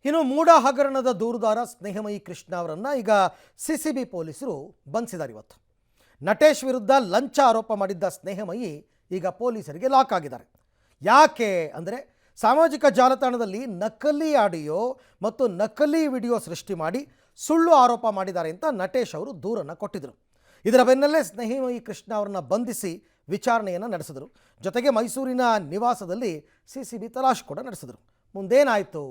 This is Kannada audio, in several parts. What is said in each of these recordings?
ಇನ್ನು ಮೂಡ ಹಗರಣದ ದೂರುದಾರ ಸ್ನೇಹಮಯಿ ಕೃಷ್ಣ ಅವರನ್ನು ಈಗ ಸಿಸಿಬಿ ಪೊಲೀಸರು ಬಂಧಿಸಿದ್ದಾರೆ. ಇವತ್ತು ನಟೇಶ್ ವಿರುದ್ಧ ಲಂಚ ಆರೋಪ ಮಾಡಿದ್ದ ಸ್ನೇಹಮಯಿ ಈಗ ಪೊಲೀಸರಿಗೆ ಲಾಕ್ ಆಗಿದ್ದಾರೆ. ಯಾಕೆ ಅಂದರೆ ಸಾಮಾಜಿಕ ಜಾಲತಾಣದಲ್ಲಿ ನಕಲಿ ಆಡಿಯೋ ಮತ್ತು ನಕಲಿ ವಿಡಿಯೋ ಸೃಷ್ಟಿ ಮಾಡಿ ಸುಳ್ಳು ಆರೋಪ ಮಾಡಿದ್ದಾರೆ ಅಂತ ನಟೇಶ್ ಅವರು ದೂರನ್ನು ಕೊಟ್ಟಿದ್ದರು. ಇದರ ಬೆನ್ನಲ್ಲೇ ಸ್ನೇಹಮಯಿ ಕೃಷ್ಣ ಅವರನ್ನು ಬಂಧಿಸಿ ವಿಚಾರಣೆಯನ್ನು ನಡೆಸಿದರು. ಜೊತೆಗೆ ಮೈಸೂರಿನ ನಿವಾಸದಲ್ಲಿ ಸಿಸಿಬಿ ತಲಾಶ್ ಕೂಡ ನಡೆಸಿದರು. ಮುಂದೇನಾಯಿತು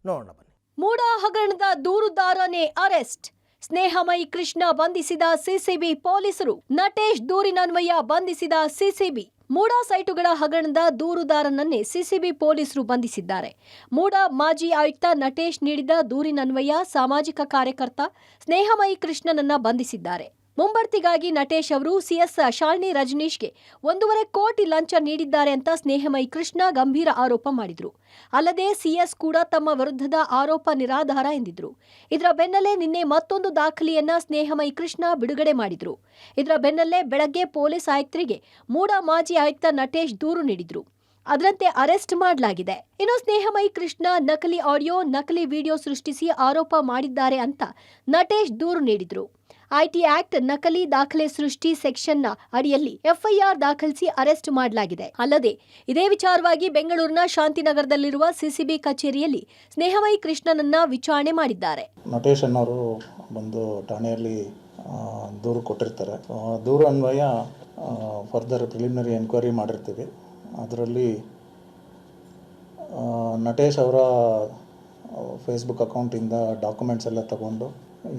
ನೋಡೋಣ ಬನ್ನಿ. ಮೂಡ ಹಗರಣದ ದೂರುದಾರನೇ ಅರೆಸ್ಟ್. ಸ್ನೇಹಮಯಿ ಕೃಷ್ಣ ಬಂಧಿಸಿದ ಸಿಸಿಬಿ ಪೊಲೀಸರು. ನಟೇಶ್ ದೂರಿನನ್ವಯ ಬಂಧಿಸಿದ ಸಿಸಿಬಿ. ಮೂಡ ಸೈಟುಗಳ ಹಗರಣದ ದೂರುದಾರನನ್ನೇ ಸಿಸಿಬಿ ಪೊಲೀಸರು ಬಂಧಿಸಿದ್ದಾರೆ. ಮೂಡ ಮಾಜಿ ಆಯುಕ್ತ ನಟೇಶ್ ನೀಡಿದ ದೂರಿನನ್ವಯ ಸಾಮಾಜಿಕ ಕಾರ್ಯಕರ್ತ ಸ್ನೇಹಮಯಿ ಕೃಷ್ಣನನ್ನ ಬಂಧಿಸಿದ್ದಾರೆ. ಮುಂಬಡ್ತಿಗಾಗಿ ನಟೇಶ್ ಅವರು ಸಿಎಸ್ ಶಾಲಿನಿ ರಜನೀಶ್ಗೆ 1.5 ಕೋಟಿ ಲಂಚ ನೀಡಿದ್ದಾರೆ ಅಂತ ಸ್ನೇಹಮಯಿ ಕೃಷ್ಣ ಗಂಭೀರ ಆರೋಪ ಮಾಡಿದ್ರು. ಅಲ್ಲದೆ ಸಿಎಸ್ ಕೂಡ ತಮ್ಮ ವಿರುದ್ಧದ ಆರೋಪ ನಿರಾಧಾರ ಎಂದಿದ್ರು. ಇದರ ಬೆನ್ನಲ್ಲೇ ನಿನ್ನೆ ಮತ್ತೊಂದು ದಾಖಲೆಯನ್ನ ಸ್ನೇಹಮಯಿ ಕೃಷ್ಣ ಬಿಡುಗಡೆ ಮಾಡಿದ್ರು. ಇದರ ಬೆನ್ನಲ್ಲೇ ಬೆಳಗ್ಗೆ ಪೊಲೀಸ್ ಆಯುಕ್ತರಿಗೆ ಮೂಡ ಮಾಜಿ ಆಯುಕ್ತ ನಟೇಶ್ ದೂರು ನೀಡಿದ್ರು. ಅದರಂತೆ ಅರೆಸ್ಟ್ ಮಾಡಲಾಗಿದೆ. ಇನ್ನು ಸ್ನೇಹಮಯಿ ಕೃಷ್ಣ ನಕಲಿ ಆಡಿಯೋ, ನಕಲಿ ವಿಡಿಯೋ ಸೃಷ್ಟಿಸಿ ಆರೋಪ ಮಾಡಿದ್ದಾರೆ ಅಂತ ನಟೇಶ್ ದೂರು ನೀಡಿದ್ರು. ಐಟಿ ಆಕ್ಟ್ ನಕಲಿ ದಾಖಲೆ ಸೃಷ್ಟಿ ಸೆಕ್ಷನ್ನ ಅಡಿಯಲ್ಲಿ ಎಫ್ಐಆರ್ ದಾಖಲಿಸಿ ಅರೆಸ್ಟ್ ಮಾಡಲಾಗಿದೆ. ಅಲ್ಲದೆ ಇದೇ ವಿಚಾರವಾಗಿ ಬೆಂಗಳೂರಿನ ಶಾಂತಿನಗರದಲ್ಲಿರುವ ಸಿಸಿಬಿ ಕಚೇರಿಯಲ್ಲಿ ಸ್ನೇಹಮಯಿ ಕೃಷ್ಣನನ್ನ ವಿಚಾರಣೆ ಮಾಡಿದ್ದಾರೆ. ನಟೇಶ್ ಅನ್ನೋರು ಬಂದು ಠಾಣೆಯಲ್ಲಿ ದೂರು ಕೊಟ್ಟಿರ್ತಾರೆ. ದೂರು ಅನ್ವಯ ಫರ್ದರ್ ಪ್ರಿಲಿಮಿನರಿ ಎನ್ಕ್ವೈರಿ ಮಾಡಿರ್ತೀವಿ. ಅದರಲ್ಲಿ ನಟೇಶ್ ಅವರ ಫೇಸ್ಬುಕ್ ಅಕೌಂಟಿಂದ ಡಾಕ್ಯುಮೆಂಟ್ಸ್ ಎಲ್ಲ ತಗೊಂಡು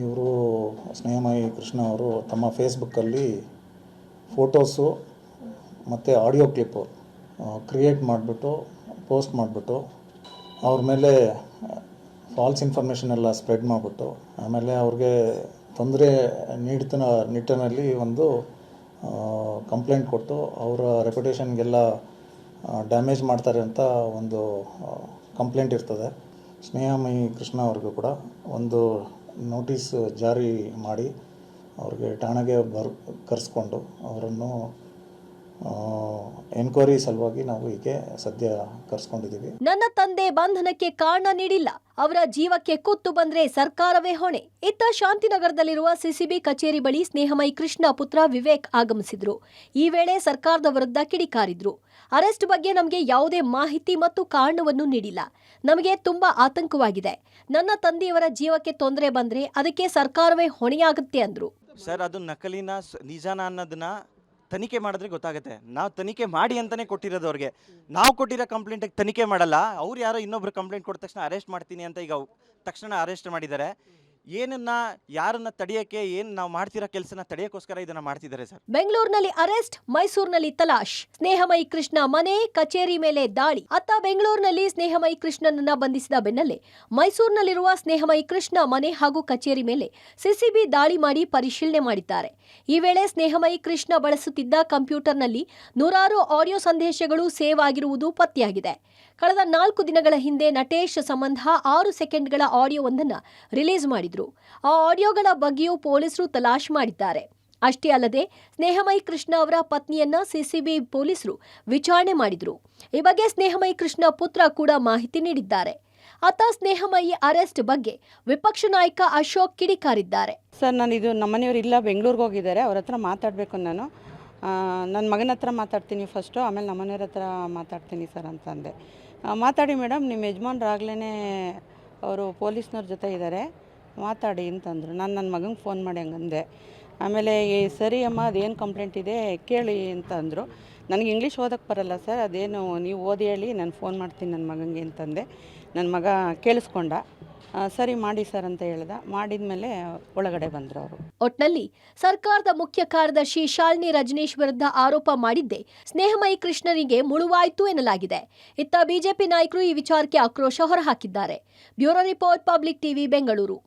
ಇವರು ಸ್ನೇಹಮಯಿ ಕೃಷ್ಣ ಅವರು ತಮ್ಮ ಫೇಸ್ಬುಕ್ಕಲ್ಲಿ ಫೋಟೋಸು ಮತ್ತು ಆಡಿಯೋ ಕ್ಲಿಪ್ಪು ಕ್ರಿಯೇಟ್ ಮಾಡಿಬಿಟ್ಟು ಪೋಸ್ಟ್ ಮಾಡಿಬಿಟ್ಟು ಅವ್ರ ಮೇಲೆ ಫಾಲ್ಸ್ ಇನ್ಫಾರ್ಮೇಷನ್ ಎಲ್ಲ ಸ್ಪ್ರೆಡ್ ಮಾಡಿಬಿಟ್ಟು ಆಮೇಲೆ ಅವ್ರಿಗೆ ತೊಂದರೆ ನೀಡ್ತಿನ ನಿಟ್ಟಿನಲ್ಲಿ ಒಂದು ಕಂಪ್ಲೇಂಟ್ ಕೊಟ್ಟು ಅವರ ರೆಪ್ಯುಟೇಷನ್ಗೆಲ್ಲ ಡ್ಯಾಮೇಜ್ ಮಾಡ್ತಾರೆ ಅಂತ ಒಂದು ಕಂಪ್ಲೇಂಟ್ ಇರ್ತದೆ. ಸ್ನೇಹಮಯಿ ಕೃಷ್ಣ ಅವ್ರಿಗೂ ಕೂಡ ಒಂದು ನೋಟಿಸ್ ಜಾರಿ ಮಾಡಿ ಅವ್ರಿಗೆ ಠಾಣೆಗೆ ಕರೆಸ್ಕೊಂಡು ಅವರನ್ನು ಎನ್ಕ್ವೈರಿ ಸಲುವಾಗಿ ನಾವು ಹೀಗೆ ಸದ್ಯ ಕರೆಸ್ಕೊಂಡಿದ್ದೀವಿ. ನನ್ನ ತಂದೆ ಬಂಧನಕ್ಕೆ ಕಾರಣ ನೀಡಿಲ್ಲ, ಅವರ ಜೀವಕ್ಕೆ ಕುತ್ತು ಬಂದ್ರೆ ಸರ್ಕಾರವೇ ಹೊಣೆ. ಇತ್ತ ಶಾಂತಿನಗರದಲ್ಲಿರುವ ಸಿಸಿಬಿ ಕಚೇರಿ ಬಳಿ ಸ್ನೇಹಮಯಿ ಕೃಷ್ಣ ಪುತ್ರ ವಿವೇಕ್ ಆಗಮಿಸಿದ್ರು. ಈ ವೇಳೆ ಸರ್ಕಾರದ ವಿರುದ್ಧ ಕಿಡಿಕಾರಿದ್ರು. ಅರೆಸ್ಟ್ ಬಗ್ಗೆ ನಮಗೆ ಯಾವುದೇ ಮಾಹಿತಿ ಮತ್ತು ಕಾರಣವನ್ನು ನೀಡಿಲ್ಲ. ನಮಗೆ ತುಂಬಾ ಆತಂಕವಾಗಿದೆ. ನನ್ನ ತಂದೆಯವರ ಜೀವಕ್ಕೆ ತೊಂದರೆ ಬಂದ್ರೆ ಅದಕ್ಕೆ ಸರ್ಕಾರವೇ ಹೊಣೆಯಾಗುತ್ತೆ ಅಂದ್ರು. ಸರ್, ಅದು ನಕಲಿನ ನಿಜಾನ ಅನ್ನೋದನ್ನ ತನಿಖೆ ಮಾಡಿದ್ರೆ ಗೊತ್ತಾಗುತ್ತೆ. ನಾವು ತನಿಖೆ ಮಾಡಿ ಅಂತಾನೆ ಕೊಟ್ಟಿರೋದು ಅವ್ರಿಗೆ. ನಾವು ಕೊಟ್ಟಿರೋ ಕಂಪ್ಲೇಂಟಿಗೆ ತನಿಖೆ ಮಾಡಲ್ಲ. ಅವ್ರು ಯಾರೋ ಇನ್ನೊಬ್ರು ಕಂಪ್ಲೇಂಟ್ ಕೊಟ್ಟ ತಕ್ಷಣ ಅರೆಸ್ಟ್ ಮಾಡ್ತೀನಿ ಅಂತ ಈಗ ತಕ್ಷಣ ಅರೆಸ್ಟ್ ಮಾಡಿದ್ದಾರೆ. ಯಾರನ್ನ ತಡೆಯಕ್ಕೆ ನಾವು ಮಾಡ್ತಿರೋ ಕೆಲಸನ ತಡೆಯಕ್ಕೋಸ್ಕರ ಇದನ್ನ ಮಾಡ್ತಿದ್ದಾರೆ ಸರ್. ಬೆಂಗಳೂರಿನಲ್ಲಿ ಅರೆಸ್ಟ್, ಮೈಸೂರಿನಲ್ಲಿ ತಲಾಶ್. ಸ್ನೇಹಮಯಿ ಕೃಷ್ಣ ಮನೆ, ಕಚೇರಿ ಮೇಲೆ ದಾಳಿ. ಅತ್ತ ಬೆಂಗಳೂರಿನಲ್ಲಿ ಸ್ನೇಹಮಯಿ ಕೃಷ್ಣನನ್ನ ಬಂಧಿಸಿದ ಬೆನ್ನಲ್ಲೇ ಮೈಸೂರಿನಲ್ಲಿರುವ ಸ್ನೇಹಮಯಿ ಕೃಷ್ಣ ಮನೆ ಹಾಗೂ ಕಚೇರಿ ಮೇಲೆ ಸಿಸಿಬಿ ದಾಳಿ ಮಾಡಿ ಪರಿಶೀಲನೆ ಮಾಡಿದ್ದಾರೆ. ಈ ವೇಳೆ ಸ್ನೇಹಮಯಿ ಕೃಷ್ಣ ಬಳಸುತ್ತಿದ್ದ ಕಂಪ್ಯೂಟರ್ನಲ್ಲಿ ನೂರಾರು ಆಡಿಯೋ ಸಂದೇಶಗಳು ಸೇವ್ ಆಗಿರುವುದು ಪತ್ತೆಯಾಗಿದೆ. ಕಳೆದ 4 ದಿನಗಳ ಹಿಂದೆ ನಟೇಶ್ ಸಂಬಂಧ 6 ಸೆಕೆಂಡ್ಗಳ ಆಡಿಯೋವೊಂದನ್ನು ರಿಲೀಸ್ ಮಾಡಿದ್ರು. ಆ ಆಡಿಯೋಗಳ ಬಗ್ಗೆಯೂ ಪೊಲೀಸರು ತಲಾಶ್ ಮಾಡಿದ್ದಾರೆ. ಅಷ್ಟೇ ಅಲ್ಲದೆ ಸ್ನೇಹಮಯಿ ಕೃಷ್ಣ ಅವರ ಪತ್ನಿಯನ್ನ ಸಿಸಿಬಿ ಪೊಲೀಸರು ವಿಚಾರಣೆ ಮಾಡಿದ್ರು. ಈ ಬಗ್ಗೆ ಸ್ನೇಹಮಯಿ ಕೃಷ್ಣ ಪುತ್ರ ಕೂಡ ಮಾಹಿತಿ ನೀಡಿದ್ದಾರೆ. ಅತ್ತ ಸ್ನೇಹಮಯಿ ಅರೆಸ್ಟ್ ಬಗ್ಗೆ ವಿಪಕ್ಷ ನಾಯಕ ಅಶೋಕ್ ಕಿಡಿಕಾರಿದ್ದಾರೆ. ಸರ್, ಇದು ನಮ್ಮನೆಯವರು ಇಲ್ಲ, ಬೆಂಗಳೂರಿಗೆ ಹೋಗಿದ್ದಾರೆ. ಅವ್ರ ಹತ್ರ ಮಾತಾಡಬೇಕು. ನಾನು ನನ್ನ ಮಗನ ಹತ್ರ ಮಾತಾಡ್ತೀನಿ ಫಸ್ಟು, ಆಮೇಲೆ ನಮ್ಮನೆಯವ್ರ ಹತ್ರ ಮಾತಾಡ್ತೀನಿ ಸರ್ ಅಂತಂದೆ. ಮಾತಾಡಿ ಮೇಡಮ್, ನಿಮ್ಮ ಯಜಮಾನ್ರಾಗ್ಲೇ ಅವರು ಪೊಲೀಸ್ನವ್ರ ಜೊತೆ ಇದ್ದಾರೆ, ಮಾತಾಡಿ ಅಂತಂದರು. ನಾನು ನನ್ನ ಮಗಂಗೆ ಫೋನ್ ಮಾಡಿ ಹಂಗಂದೆ. ಆಮೇಲೆ ಸರಿ ಅಮ್ಮ, ಅದೇನು ಕಂಪ್ಲೇಂಟ್ ಇದೆ ಕೇಳಿ ಅಂತ ಅಂದರು. ನನಗೆ ಇಂಗ್ಲೀಷ್ ಓದೋಕ್ಕೆ ಬರಲ್ಲ ಸರ್, ಅದೇನು ನೀವು ಓದಿ ಹೇಳಿ, ನಾನು ಫೋನ್ ಮಾಡ್ತೀನಿ ನನ್ನ ಮಗಂಗೆ ಅಂತಂದೆ. ನನ್ನ ಮಗ ಕೇಳಿಸ್ಕೊಂಡ. ಸರಿ ಮಾಡಿ ಸರ್ ಅಂತ ಹೇಳ್ದ. ಮಾಡಿದ್ಮೇಲೆ ಒಳಗಡೆ ಬಂದರು ಅವರು. ಒಟ್ನಲ್ಲಿ ಸರ್ಕಾರದ ಮುಖ್ಯ ಕಾರ್ಯದರ್ಶಿ ಶಾಲಿನಿ ರಜನೀಶ್ ವಿರುದ್ಧ ಆರೋಪ ಮಾಡಿದ್ದೆ ಸ್ನೇಹಮಯಿ ಕೃಷ್ಣನಿಗೆ ಮುಳುವಾಯಿತು ಎನ್ನಲಾಗಿದೆ. ಇತ್ತ ಬಿಜೆಪಿ ನಾಯಕರು ಈ ವಿಚಾರಕ್ಕೆ ಆಕ್ರೋಶ ಹೊರಹಾಕಿದ್ದಾರೆ. Bureau report, public TV, Bengaluru.